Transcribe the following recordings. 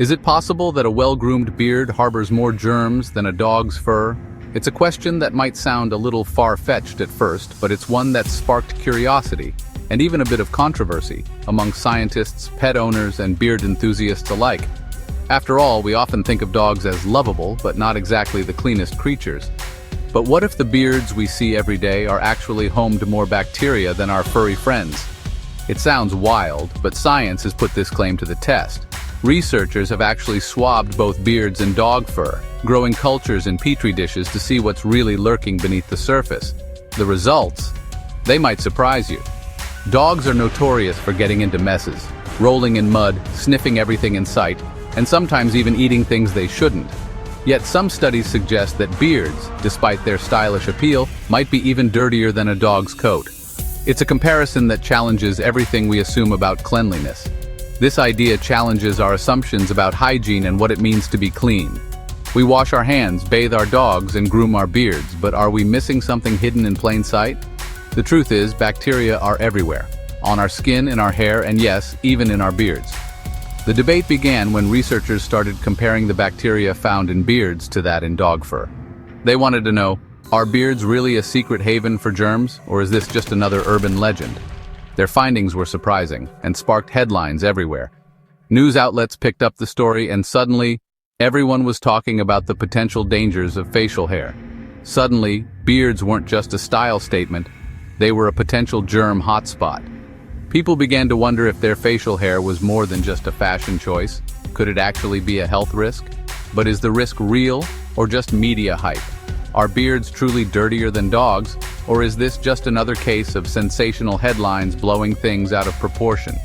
Is it possible that a well-groomed beard harbors more germs than a dog's fur? It's a question that might sound a little far-fetched at first, but it's one that's sparked curiosity, and even a bit of controversy, among scientists, pet owners, and beard enthusiasts alike. After all, we often think of dogs as lovable, but not exactly the cleanest creatures. But what if the beards we see every day are actually home to more bacteria than our furry friends? It sounds wild, but science has put this claim to the test. Researchers have actually swabbed both beards and dog fur, growing cultures in petri dishes to see what's really lurking beneath the surface. The results? They might surprise you. Dogs are notorious for getting into messes, rolling in mud, sniffing everything in sight, and sometimes even eating things they shouldn't. Yet some studies suggest that beards, despite their stylish appeal, might be even dirtier than a dog's coat. It's a comparison that challenges everything we assume about cleanliness. This idea challenges our assumptions about hygiene and what it means to be clean. We wash our hands, bathe our dogs, and groom our beards, but are we missing something hidden in plain sight? The truth is, bacteria are everywhere, on our skin, in our hair, and yes, even in our beards. The debate began when researchers started comparing the bacteria found in beards to that in dog fur. They wanted to know, are beards really a secret haven for germs, or is this just another urban legend? Their findings were surprising and sparked headlines everywhere. News outlets picked up the story, and suddenly, everyone was talking about the potential dangers of facial hair. Suddenly, beards weren't just a style statement, they were a potential germ hotspot. People began to wonder if their facial hair was more than just a fashion choice. Could it actually be a health risk? But is the risk real, or just media hype? Are beards truly dirtier than dogs, or is this just another case of sensational headlines blowing things out of proportion?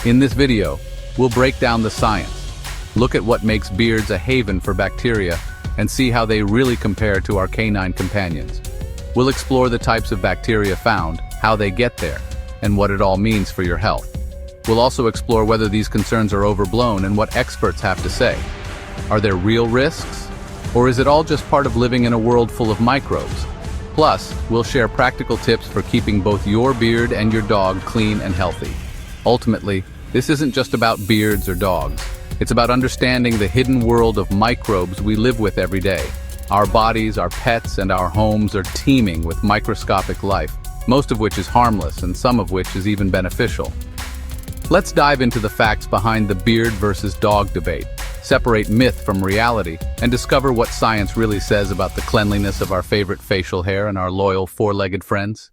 In this video, we'll break down the science, look at what makes beards a haven for bacteria, and see how they really compare to our canine companions. We'll explore the types of bacteria found, how they get there, and what it all means for your health. We'll also explore whether these concerns are overblown and what experts have to say. Are there real risks? Or is it all just part of living in a world full of microbes? Plus, we'll share practical tips for keeping both your beard and your dog clean and healthy. Ultimately, this isn't just about beards or dogs. It's about understanding the hidden world of microbes we live with every day. Our bodies, our pets, and our homes are teeming with microscopic life, most of which is harmless and some of which is even beneficial. Let's dive into the facts behind the beard versus dog debate, separate myth from reality, and discover what science really says about the cleanliness of our favorite facial hair and our loyal four-legged friends.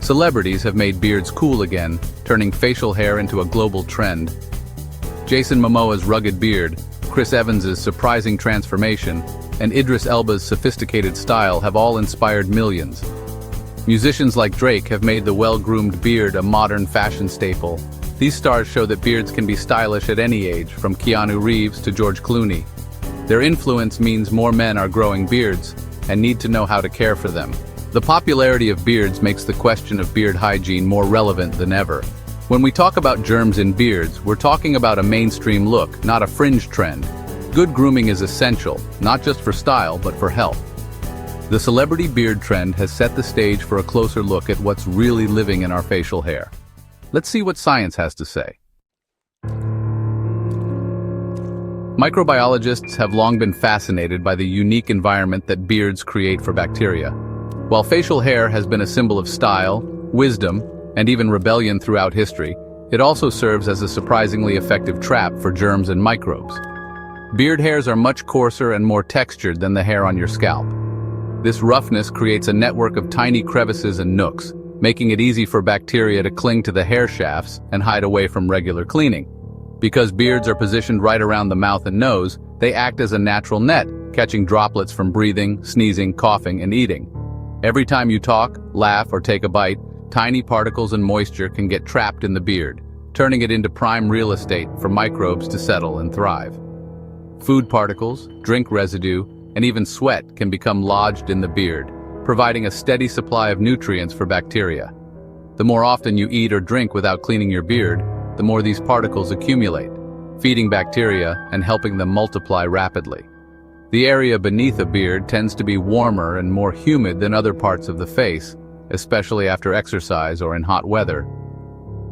Celebrities have made beards cool again, turning facial hair into a global trend. Jason Momoa's rugged beard, Chris Evans's surprising transformation, and Idris Elba's sophisticated style have all inspired millions. Musicians like Drake have made the well-groomed beard a modern fashion staple. These stars show that beards can be stylish at any age, from Keanu Reeves to George Clooney. Their influence means more men are growing beards and need to know how to care for them. The popularity of beards makes the question of beard hygiene more relevant than ever. When we talk about germs in beards, we're talking about a mainstream look, not a fringe trend. Good grooming is essential, not just for style, but for health. The celebrity beard trend has set the stage for a closer look at what's really living in our facial hair. Let's see what science has to say. Microbiologists have long been fascinated by the unique environment that beards create for bacteria. While facial hair has been a symbol of style, wisdom, and even rebellion throughout history, it also serves as a surprisingly effective trap for germs and microbes. Beard hairs are much coarser and more textured than the hair on your scalp. This roughness creates a network of tiny crevices and nooks, making it easy for bacteria to cling to the hair shafts and hide away from regular cleaning. Because beards are positioned right around the mouth and nose, they act as a natural net, catching droplets from breathing, sneezing, coughing, and eating. Every time you talk, laugh, or take a bite, tiny particles and moisture can get trapped in the beard, turning it into prime real estate for microbes to settle and thrive. Food particles, drink residue, and even sweat can become lodged in the beard, providing a steady supply of nutrients for bacteria. The more often you eat or drink without cleaning your beard, the more these particles accumulate, feeding bacteria and helping them multiply rapidly. The area beneath a beard tends to be warmer and more humid than other parts of the face, especially after exercise or in hot weather.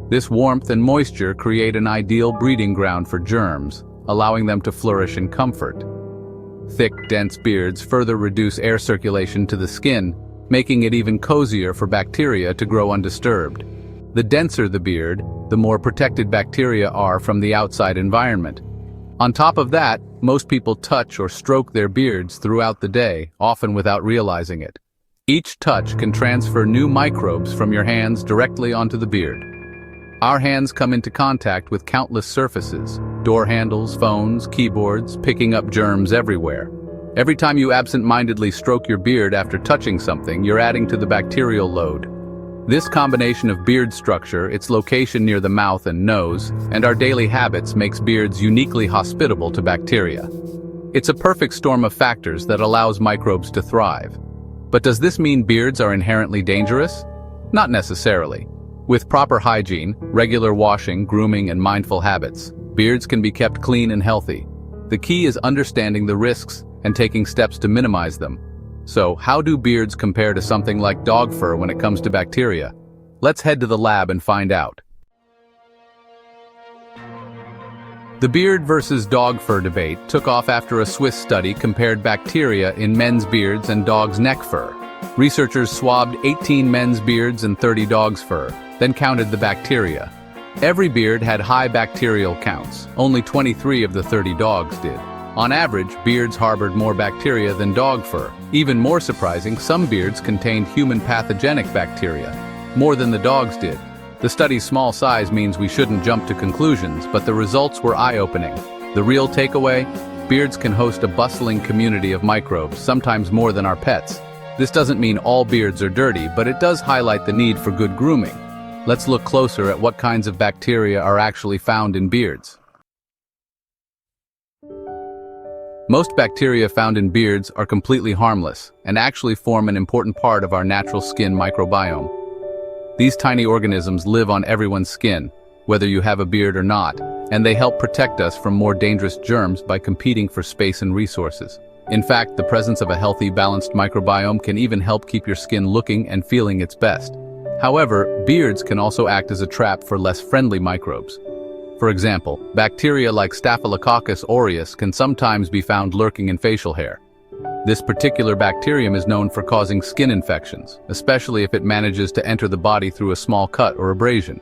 This warmth and moisture create an ideal breeding ground for germs, allowing them to flourish in comfort. Thick, dense beards further reduce air circulation to the skin, making it even cozier for bacteria to grow undisturbed. The denser the beard, the more protected bacteria are from the outside environment. On top of that, most people touch or stroke their beards throughout the day, often without realizing it. Each touch can transfer new microbes from your hands directly onto the beard. Our hands come into contact with countless surfaces, door handles, phones, keyboards, picking up germs everywhere. Every time you absent-mindedly stroke your beard after touching something, you're adding to the bacterial load. This combination of beard structure, its location near the mouth and nose, and our daily habits makes beards uniquely hospitable to bacteria. It's a perfect storm of factors that allows microbes to thrive. But does this mean beards are inherently dangerous? Not necessarily. With proper hygiene, regular washing, grooming, and mindful habits, beards can be kept clean and healthy. The key is understanding the risks and taking steps to minimize them. So, how do beards compare to something like dog fur when it comes to bacteria? Let's head to the lab and find out. The beard versus dog fur debate took off after a Swiss study compared bacteria in men's beards and dogs' neck fur. Researchers swabbed 18 men's beards and 30 dogs' fur, then counted the bacteria. Every beard had high bacterial counts. Only 23 of the 30 dogs did. On average, beards harbored more bacteria than dog fur. Even more surprising, some beards contained human pathogenic bacteria, more than the dogs did. The study's small size means we shouldn't jump to conclusions, but the results were eye-opening. The real takeaway? Beards can host a bustling community of microbes, sometimes more than our pets. This doesn't mean all beards are dirty, but it does highlight the need for good grooming. Let's look closer at what kinds of bacteria are actually found in beards. Most bacteria found in beards are completely harmless and actually form an important part of our natural skin microbiome. These tiny organisms live on everyone's skin, whether you have a beard or not, and they help protect us from more dangerous germs by competing for space and resources. In fact, the presence of a healthy, balanced microbiome can even help keep your skin looking and feeling its best. However, beards can also act as a trap for less friendly microbes. For example, bacteria like Staphylococcus aureus can sometimes be found lurking in facial hair. This particular bacterium is known for causing skin infections, especially if it manages to enter the body through a small cut or abrasion.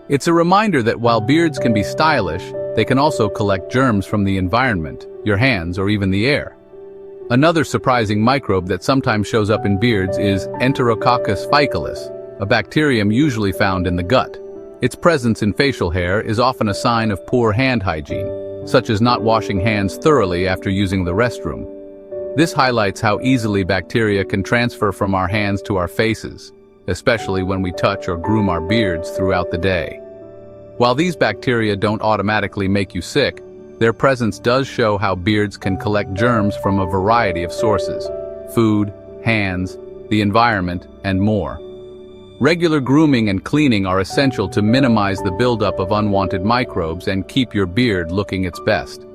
It's a reminder that while beards can be stylish, they can also collect germs from the environment, your hands, or even the air. Another surprising microbe that sometimes shows up in beards is Enterococcus faecalis, a bacterium usually found in the gut. Its presence in facial hair is often a sign of poor hand hygiene, such as not washing hands thoroughly after using the restroom. This highlights how easily bacteria can transfer from our hands to our faces, especially when we touch or groom our beards throughout the day. While these bacteria don't automatically make you sick, their presence does show how beards can collect germs from a variety of sources: food, hands, the environment, and more. Regular grooming and cleaning are essential to minimize the buildup of unwanted microbes and keep your beard looking its best.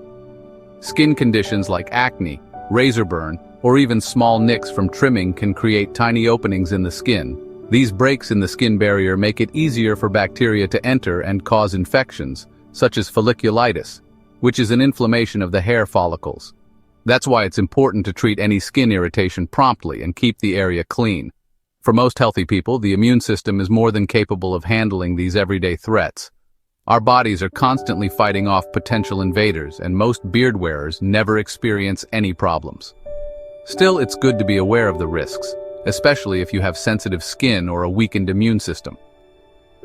Skin conditions like acne, razor burn, or even small nicks from trimming can create tiny openings in the skin. These breaks in the skin barrier make it easier for bacteria to enter and cause infections, such as folliculitis, which is an inflammation of the hair follicles. That's why it's important to treat any skin irritation promptly and keep the area clean. For most healthy people, the immune system is more than capable of handling these everyday threats. Our bodies are constantly fighting off potential invaders, and most beard wearers never experience any problems. Still, it's good to be aware of the risks, especially if you have sensitive skin or a weakened immune system.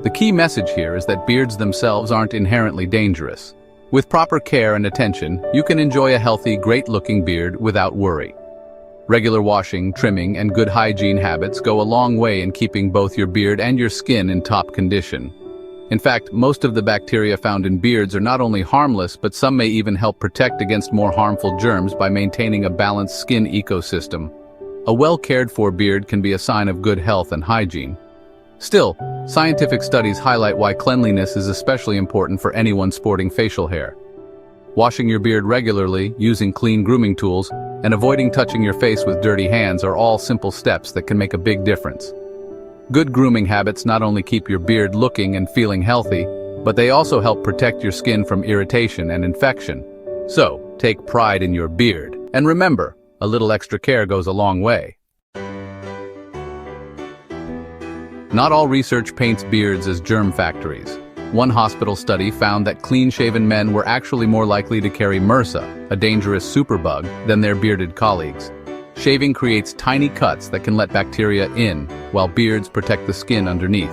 The key message here is that beards themselves aren't inherently dangerous. With proper care and attention, you can enjoy a healthy, great-looking beard without worry. Regular washing, trimming, and good hygiene habits go a long way in keeping both your beard and your skin in top condition. In fact, most of the bacteria found in beards are not only harmless, but some may even help protect against more harmful germs by maintaining a balanced skin ecosystem. A well-cared-for beard can be a sign of good health and hygiene. Still, scientific studies highlight why cleanliness is especially important for anyone sporting facial hair. Washing your beard regularly, using clean grooming tools, and avoiding touching your face with dirty hands are all simple steps that can make a big difference. Good grooming habits not only keep your beard looking and feeling healthy, but they also help protect your skin from irritation and infection. So, take pride in your beard. And remember, a little extra care goes a long way. Not all research paints beards as germ factories. One hospital study found that clean-shaven men were actually more likely to carry MRSA, a dangerous superbug, than their bearded colleagues. Shaving creates tiny cuts that can let bacteria in, while beards protect the skin underneath.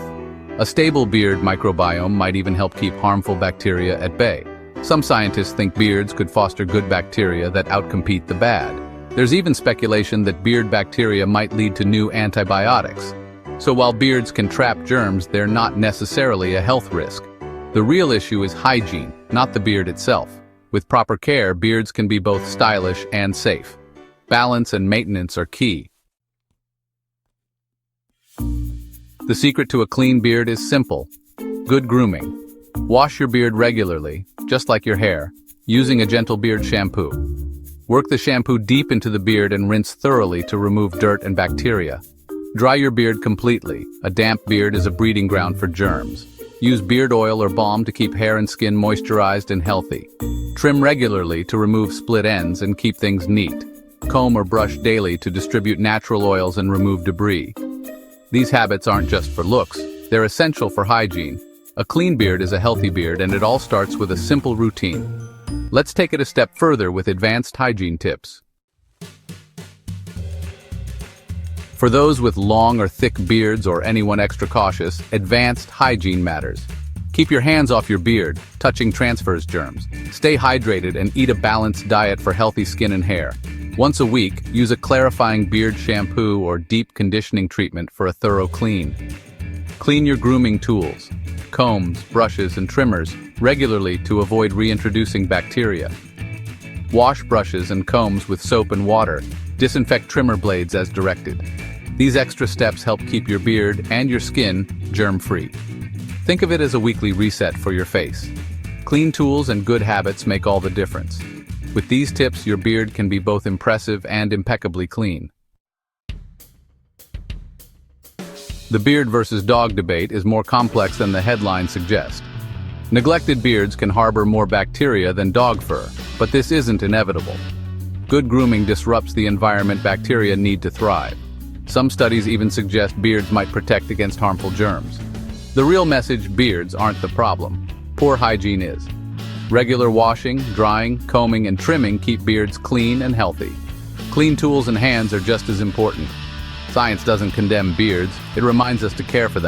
A stable beard microbiome might even help keep harmful bacteria at bay. Some scientists think beards could foster good bacteria that outcompete the bad. There's even speculation that beard bacteria might lead to new antibiotics. So while beards can trap germs, they're not necessarily a health risk. The real issue is hygiene, not the beard itself. With proper care, beards can be both stylish and safe. Balance and maintenance are key. The secret to a clean beard is simple: good grooming. Wash your beard regularly, just like your hair, using a gentle beard shampoo. Work the shampoo deep into the beard and rinse thoroughly to remove dirt and bacteria. Dry your beard completely. A damp beard is a breeding ground for germs. Use beard oil or balm to keep hair and skin moisturized and healthy. Trim regularly to remove split ends and keep things neat. Comb or brush daily to distribute natural oils and remove debris. These habits aren't just for looks, they're essential for hygiene. A clean beard is a healthy beard, and it all starts with a simple routine. Let's take it a step further with advanced hygiene tips. For those with long or thick beards or anyone extra cautious, advanced hygiene matters. Keep your hands off your beard, touching transfers germs. Stay hydrated and eat a balanced diet for healthy skin and hair. Once a week, use a clarifying beard shampoo or deep conditioning treatment for a thorough clean. Clean your grooming tools, combs, brushes, and trimmers regularly to avoid reintroducing bacteria. Wash brushes and combs with soap and water. Disinfect trimmer blades as directed. These extra steps help keep your beard and your skin germ-free. Think of it as a weekly reset for your face. Clean tools and good habits make all the difference. With these tips, your beard can be both impressive and impeccably clean. The beard versus dog debate is more complex than the headlines suggest. Neglected beards can harbor more bacteria than dog fur, but this isn't inevitable. Good grooming disrupts the environment bacteria need to thrive. Some studies even suggest beards might protect against harmful germs. The real message: beards aren't the problem. Poor hygiene is. Regular washing, drying, combing, and trimming keep beards clean and healthy. Clean tools and hands are just as important. Science doesn't condemn beards, it reminds us to care for them.